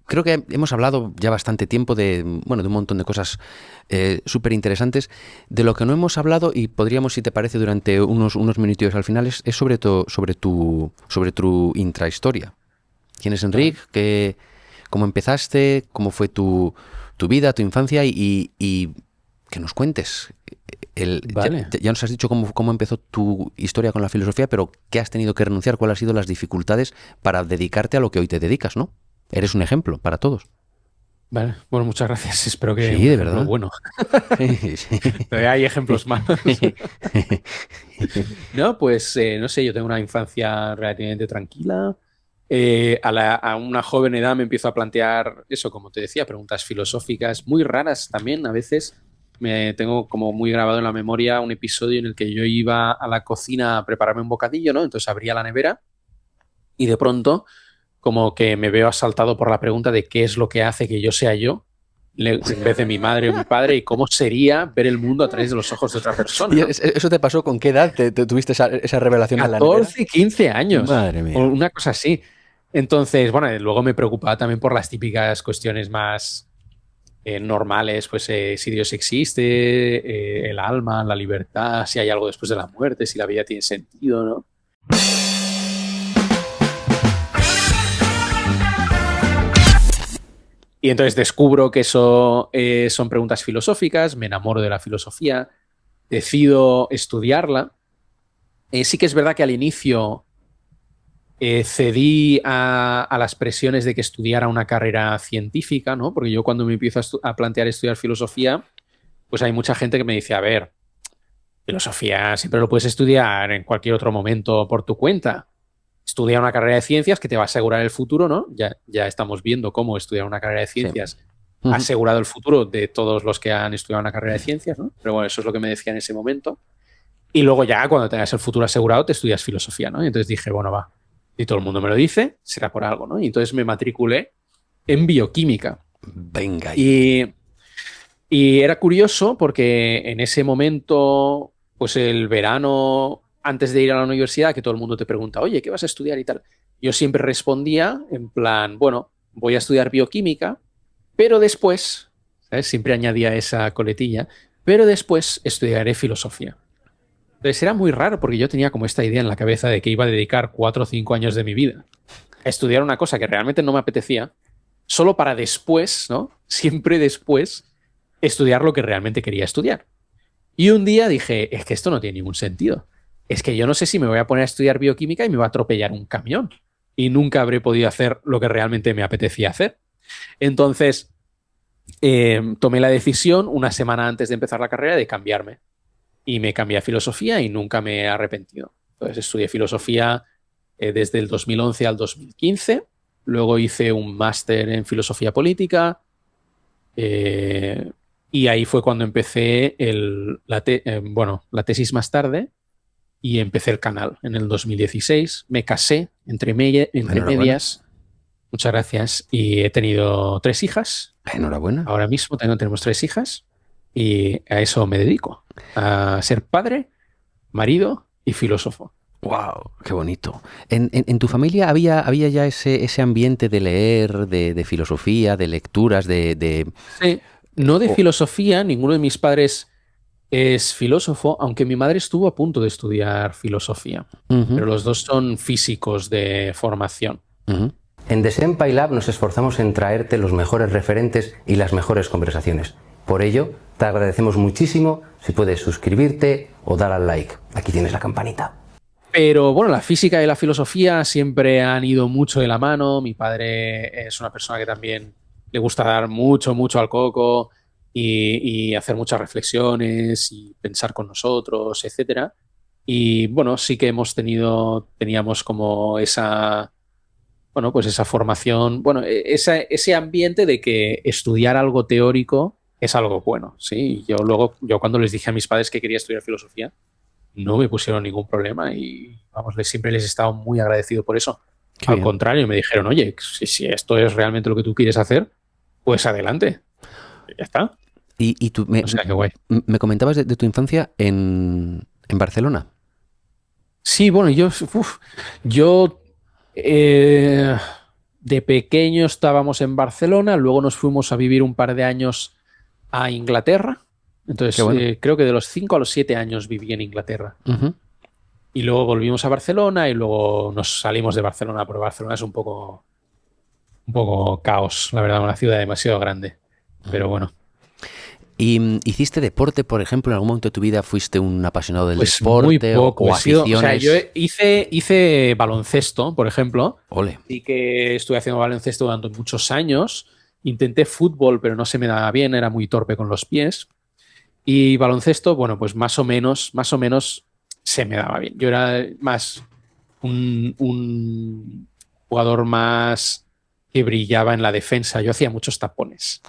creo que hemos hablado ya bastante tiempo de, bueno, de un montón de cosas súper interesantes. De lo que no hemos hablado, y podríamos, si te parece, durante unos minutillos al final, es sobre tu intrahistoria. ¿Quién es Vale. Enric? ¿Cómo empezaste? ¿Cómo fue tu vida, tu infancia? Y que nos cuentes. Vale. Ya nos has dicho cómo empezó tu historia con la filosofía, pero ¿qué has tenido que renunciar? ¿Cuáles han sido las dificultades para dedicarte a lo que hoy te dedicas, ¿no? Eres un ejemplo para todos. Vale. Bueno, muchas gracias. Espero que Sí, un de ejemplo verdad. bueno. Sí, sí. Todavía hay ejemplos malos. No, pues no sé, yo tengo una infancia relativamente tranquila. A una joven edad me empiezo a plantear eso, como te decía, preguntas filosóficas muy raras también. A veces me tengo como muy grabado en la memoria un episodio en el que yo iba a la cocina a prepararme un bocadillo, ¿no? Entonces abría la nevera y de pronto como que me veo asaltado por la pregunta de qué es lo que hace que yo sea yo, en vez de mi madre o mi padre, y cómo sería ver el mundo a través de los ojos de otra persona, ¿Y ¿no? eso te pasó con qué edad? ¿Te tuviste esa revelación en la nevera? 14, 15 años, Madre o mía. una cosa así. Entonces, bueno, luego me preocupaba también por las típicas cuestiones más normales, pues si Dios existe, el alma, la libertad, si hay algo después de la muerte, si la vida tiene sentido, ¿no? Y entonces descubro que eso son preguntas filosóficas, me enamoro de la filosofía, decido estudiarla. Sí que es verdad que al inicio cedí a las presiones de que estudiara una carrera científica, ¿no? Porque yo cuando me empiezo a plantear estudiar filosofía, pues hay mucha gente que me dice, a ver, filosofía siempre lo puedes estudiar en cualquier otro momento por tu cuenta. Estudia una carrera de ciencias que te va a asegurar el futuro, ¿no? Ya estamos viendo cómo estudiar una carrera de Sí. ciencias ha Ujú. asegurado el futuro de todos los que han estudiado una carrera de ciencias, ¿no? Pero bueno, eso es lo que me decía en ese momento. Y luego ya cuando tengas el futuro asegurado te estudias filosofía, ¿no? Y entonces dije, bueno, va, y todo el mundo me lo dice, será por algo, ¿no? Y entonces me matriculé en bioquímica. Venga ahí. Y, y era curioso porque en ese momento, pues el verano, antes de ir a la universidad, que todo el mundo te pregunta, oye, ¿qué vas a estudiar y tal? Yo siempre respondía en plan, bueno, voy a estudiar bioquímica, pero después, ¿sabes? Siempre añadía esa coletilla, pero después estudiaré filosofía. Entonces era muy raro porque yo tenía como esta idea en la cabeza de que iba a dedicar 4 o 5 años de mi vida a estudiar una cosa que realmente no me apetecía, solo para después, ¿no? Siempre después, estudiar lo que realmente quería estudiar. Y un día dije, es que esto no tiene ningún sentido. Es que yo no sé si me voy a poner a estudiar bioquímica y me va a atropellar un camión. Y nunca habré podido hacer lo que realmente me apetecía hacer. Entonces, tomé la decisión una semana antes de empezar la carrera de cambiarme y me cambié a filosofía y nunca me he arrepentido. Entonces estudié filosofía desde el 2011 al 2015, luego hice un máster en filosofía política eh, y ahí fue cuando empecé bueno, la tesis más tarde y empecé el canal en el 2016. Me casé entre Enhorabuena. medias, muchas gracias, y he tenido 3 hijas. Enhorabuena. Ahora mismo tenemos 3 hijas y a eso me dedico, a ser padre, marido y filósofo. Wow, qué bonito. ¿En tu familia había ya ese ambiente de leer, de filosofía, de lecturas, Sí, no de o- filosofía, ninguno de mis padres es filósofo, aunque mi madre estuvo a punto de estudiar filosofía, Ujú, pero los dos son físicos de formación. ujú. En The Senpai Lab nos esforzamos en traerte los mejores referentes y las mejores conversaciones. Por ello, te agradecemos muchísimo si puedes suscribirte o dar al like. Aquí tienes la campanita. Pero bueno, la física y la filosofía siempre han ido mucho de la mano. Mi padre es una persona que también le gusta dar mucho, mucho al coco y hacer muchas reflexiones y pensar con nosotros, etcétera. Y bueno, sí que teníamos como esa, bueno, pues esa formación, bueno, ese ambiente de que estudiar algo teórico es algo bueno, ¿sí? Yo cuando les dije a mis padres que quería estudiar filosofía, no me pusieron ningún problema y vamos, siempre les he estado muy agradecido por eso. Qué Al bien. contrario, me dijeron, oye, si esto es realmente lo que tú quieres hacer, pues adelante. Y ya está. Y tú O sea, qué guay. me comentabas de tu infancia en Barcelona. Sí, bueno, yo, uf, yo, eh, de pequeño estábamos en Barcelona, luego nos fuimos a vivir un par de años a Inglaterra. Entonces, Qué bueno. creo que de los 5 a los 7 años viví en Inglaterra. Ujú. Y luego volvimos a Barcelona y luego nos salimos de Barcelona, porque Barcelona es un poco caos, la verdad, una ciudad demasiado grande. Pero bueno, ¿Y hiciste deporte, por ejemplo? ¿En algún momento de tu vida fuiste un apasionado del pues muy deporte poco. o O sea, aficiones? yo hice baloncesto, por ejemplo. Ole. Sí que estuve haciendo baloncesto durante muchos años. Intenté fútbol, pero no se me daba bien, era muy torpe con los pies. Y baloncesto, bueno, pues más o menos se me daba bien. Yo era más un jugador más que brillaba en la defensa. Yo hacía muchos tapones,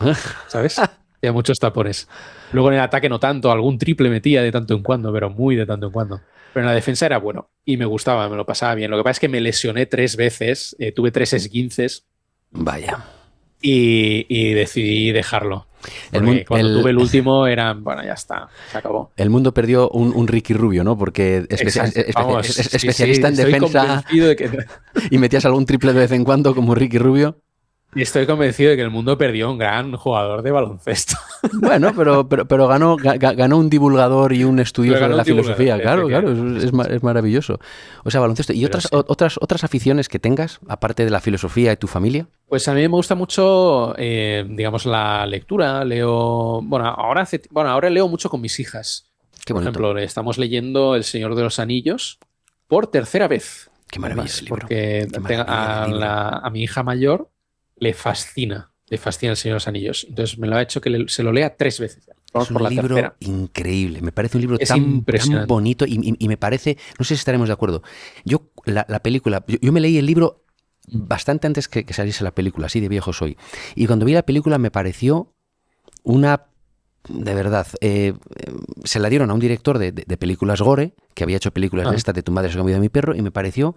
¿sabes? Hacía muchos tapones. Luego en el ataque no tanto, algún triple metía de tanto en cuando, pero muy de tanto en cuando. Pero en la defensa era bueno y me gustaba, me lo pasaba bien. Lo que pasa es que me lesioné 3 veces, tuve 3 esguinces Vaya. y decidí dejarlo. El, Porque mun- cuando tuve el último era, bueno, ya está, se acabó. el mundo perdió un Ricky Rubio, ¿no? Porque Exacto. Vamos, sí, especialista en estoy defensa convencido de que y metías algún triple de vez en cuando como Ricky Rubio. y estoy convencido de que el mundo perdió un gran jugador de baloncesto. Bueno, pero ganó un divulgador y un estudioso Pero de ganó la un divulgador, filosofía. Claro, claro, efectivamente. es maravilloso. O sea, baloncesto. ¿Y Pero otras, sí. otras aficiones que tengas, aparte de la filosofía y tu familia? Pues a mí me gusta mucho, digamos, la lectura. Leo, bueno, ahora leo mucho con mis hijas. Qué Por bonito. ejemplo, le estamos leyendo El Señor de los Anillos por tercera vez. Qué maravilla Además, de libro. porque Qué maravilla de libro. a mi hija mayor le fascina El Señor de los Anillos. Entonces me lo ha hecho que se lo lea 3 veces ya. Vamos Es por un la libro tercera. increíble. Me parece un libro Es tan impresionante. bonito y me parece, no sé si estaremos de acuerdo. Yo, la película, yo me leí el libro bastante antes que saliese la película, así de viejo soy. Y cuando vi la película me pareció una... De verdad, se la dieron a un director de películas gore, que había hecho películas de Ah, esta, de Tu madre se ha comido a mi perro, y me pareció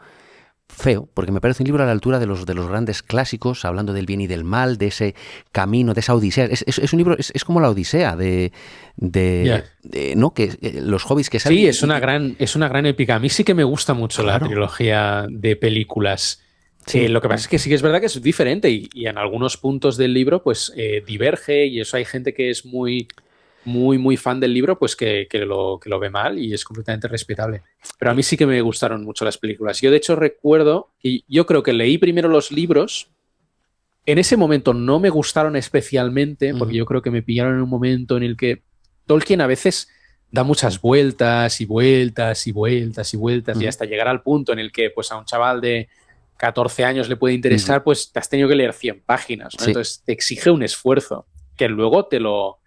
feo, porque me parece un libro a la altura de los grandes clásicos, hablando del bien y del mal, de ese camino, de esa odisea. Es un libro, es como la odisea ya. ¿no? Que los hobbies que salen. Sí, es una gran épica. A mí sí que me gusta mucho la Claro, trilogía de películas. sí, Lo que pasa es que sí que es verdad que es diferente y en algunos puntos del libro pues diverge y eso hay gente que es muy fan del libro pues que lo ve mal y es completamente respetable. Pero a mí sí que me gustaron mucho las películas. Yo de hecho recuerdo que yo creo que leí primero los libros. En ese momento no me gustaron especialmente porque ujú, yo creo que me pillaron en un momento en el que Tolkien a veces da muchas vueltas y vueltas y vueltas y vueltas y ujú, hasta llegar al punto en el que pues a un chaval de 14 años le puede ujú. interesar, pues te has tenido que leer 100 páginas, ¿no? Sí, Entonces te exige un esfuerzo que luego te lo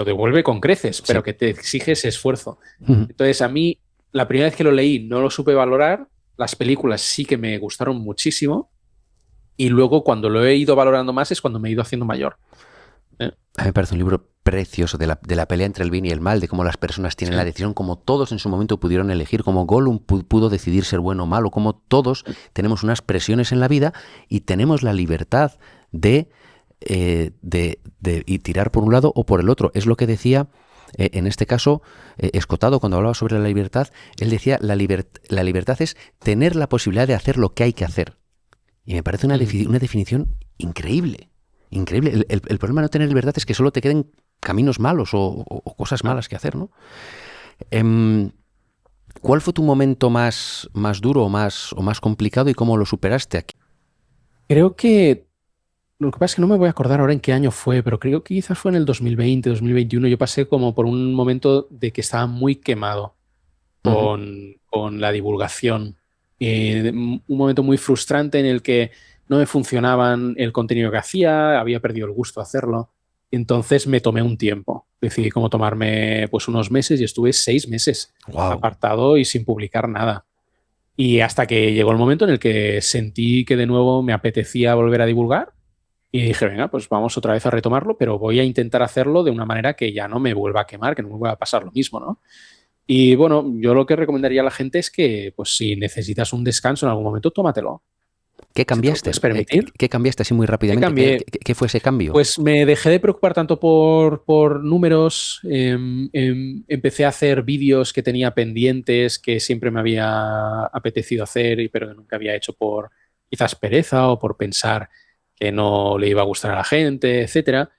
devuelve con creces, sí. pero que te exige ese esfuerzo. Ujú. Entonces a mí la primera vez que lo leí no lo supe valorar, las películas sí que me gustaron muchísimo y luego cuando lo he ido valorando más es cuando me he ido haciendo mayor. ¿Eh? A mí me parece un libro precioso de la pelea entre el bien y el mal, de cómo las personas tienen la Sí. decisión, como todos en su momento pudieron elegir, como Gollum pudo decidir ser bueno o malo, como todos tenemos unas presiones en la vida y tenemos la libertad de y tirar por un lado o por el otro. Es lo que decía, en este caso, Escotado, cuando hablaba sobre la libertad, él decía, la libertad es tener la posibilidad de hacer lo que hay que hacer. Y me parece una definición increíble. Increíble. El problema de no tener libertad es que solo te queden caminos malos o cosas Ah. malas que hacer, ¿no? Em, ¿Cuál fue tu momento más duro o más complicado y cómo lo superaste aquí? Creo que lo que pasa es que no me voy a acordar ahora en qué año fue, pero creo que quizás fue en el 2020, 2021. Yo pasé como por un momento de que estaba muy quemado Ujú. con la divulgación. Un momento muy frustrante en el que no me funcionaban el contenido que hacía, había perdido el gusto de hacerlo. Entonces me tomé un tiempo. Decidí como tomarme pues unos meses y estuve 6 meses Wow. apartado y sin publicar nada. Y hasta que llegó el momento en el que sentí que de nuevo me apetecía volver a divulgar y dije, venga, pues vamos otra vez a retomarlo, pero voy a intentar hacerlo de una manera que ya no me vuelva a quemar, que no me vuelva a pasar lo mismo, ¿no? Y bueno, yo lo que recomendaría a la gente es que, pues si necesitas un descanso en algún momento, tómatelo. ¿Qué Si te lo cambiaste? puedes permitir. ¿Qué cambiaste así muy ¿Qué rápidamente? ¿Qué, cambié? qué- qué fue ese cambio? Pues me dejé de preocupar tanto por números, empecé a hacer vídeos que tenía pendientes, que siempre me había apetecido hacer, pero que nunca había hecho por quizás pereza o por pensar que no le iba a gustar a la gente, etcétera.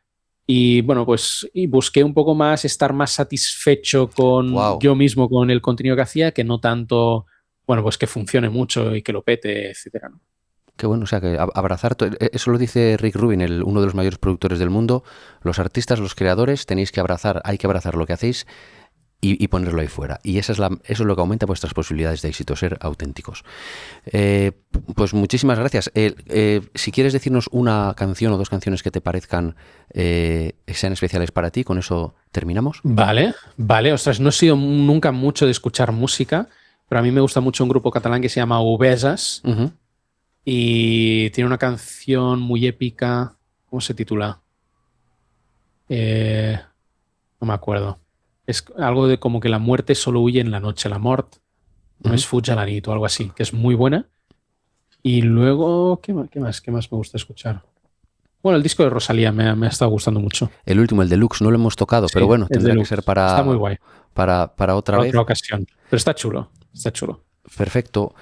Y bueno, pues busqué un poco más estar más satisfecho con yo mismo con el contenido que hacía, que no tanto, bueno, pues que funcione mucho y que lo pete, etcétera, ¿no? Qué bueno, o sea, que abrazar, eso lo dice Rick Rubin, uno de los mayores productores del mundo. Los artistas, los creadores, tenéis que abrazar, hay que abrazar lo que hacéis y ponerlo ahí fuera. Y eso es lo que aumenta vuestras posibilidades de éxito, ser auténticos. Pues muchísimas gracias. Si quieres decirnos una canción o dos canciones que te parezcan sean especiales para ti, con eso terminamos. Vale, ostras, no he sido nunca mucho de escuchar música, pero a mí me gusta mucho un grupo catalán que se llama Obesas. Uh-huh. Y tiene una canción muy épica. ¿Cómo se titula? No me acuerdo. Es algo de como que la muerte solo huye en la noche. La mort no es fuig a la nit o algo así, que es muy buena. Y luego, ¿qué más me gusta escuchar? Bueno, el disco de Rosalía me ha estado gustando mucho. El último, el Deluxe, no lo hemos tocado, Sí, pero bueno, tendrá Deluxe. que ser para... Está muy guay. Para otra vez. Otra ocasión. Pero está chulo. Perfecto.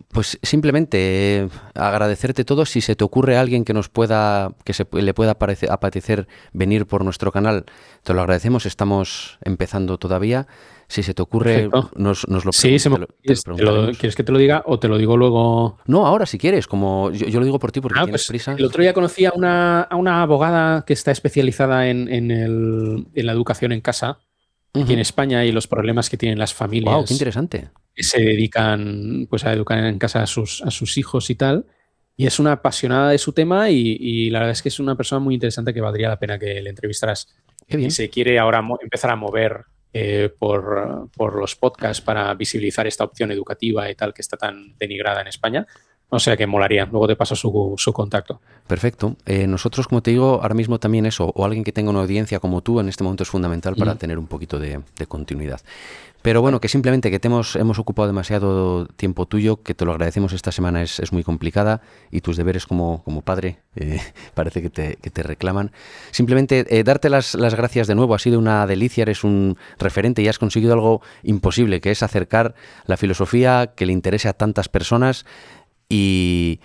Pues simplemente agradecerte todo. Si se te ocurre a alguien que le pueda apetecer venir por nuestro canal, te lo agradecemos. Estamos empezando todavía. Si se te ocurre, nos lo preguntamos. ¿Quieres que te lo diga o te lo digo luego? No, ahora si quieres. Como yo lo digo por ti porque tienes prisa. El otro día conocí a una abogada que está especializada en la educación en casa aquí en España y los problemas que tienen las familias. ¡Wow! ¡Qué interesante! Que se dedican pues a educar en casa a sus hijos y tal. Y es una apasionada de su tema y la verdad es que es una persona muy interesante que valdría la pena que le entrevistaras. Qué bien. Y se quiere ahora empezar a mover por los podcasts para visibilizar esta opción educativa y tal que está tan denigrada en España. O sea que molaría. Luego te paso su contacto. Perfecto. Nosotros, como te digo, ahora mismo también eso, o alguien que tenga una audiencia como tú, en este momento es fundamental para tener un poquito de continuidad. Pero bueno, que simplemente que hemos ocupado demasiado tiempo tuyo, que te lo agradecemos. Esta semana es muy complicada y tus deberes como padre parece que te reclaman. Simplemente darte las gracias de nuevo. Ha sido una delicia, eres un referente y has conseguido algo imposible, que es acercar la filosofía que le interese a tantas personas. Y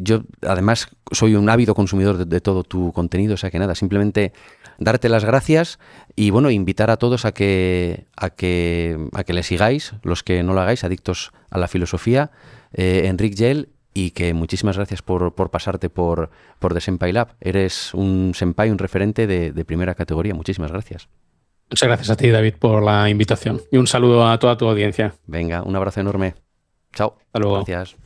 yo además soy un ávido consumidor de todo tu contenido, o sea que nada, simplemente darte las gracias y bueno, invitar a todos a que le sigáis, los que no lo hagáis, adictos a la filosofía, Enric Gel, y que muchísimas gracias por pasarte por The Senpai Lab. Eres un senpai, un referente de primera categoría. Muchísimas gracias. Muchas gracias a ti, David, por la invitación y un saludo a toda tu audiencia. Venga, un abrazo enorme. Chao. Hasta luego. Gracias.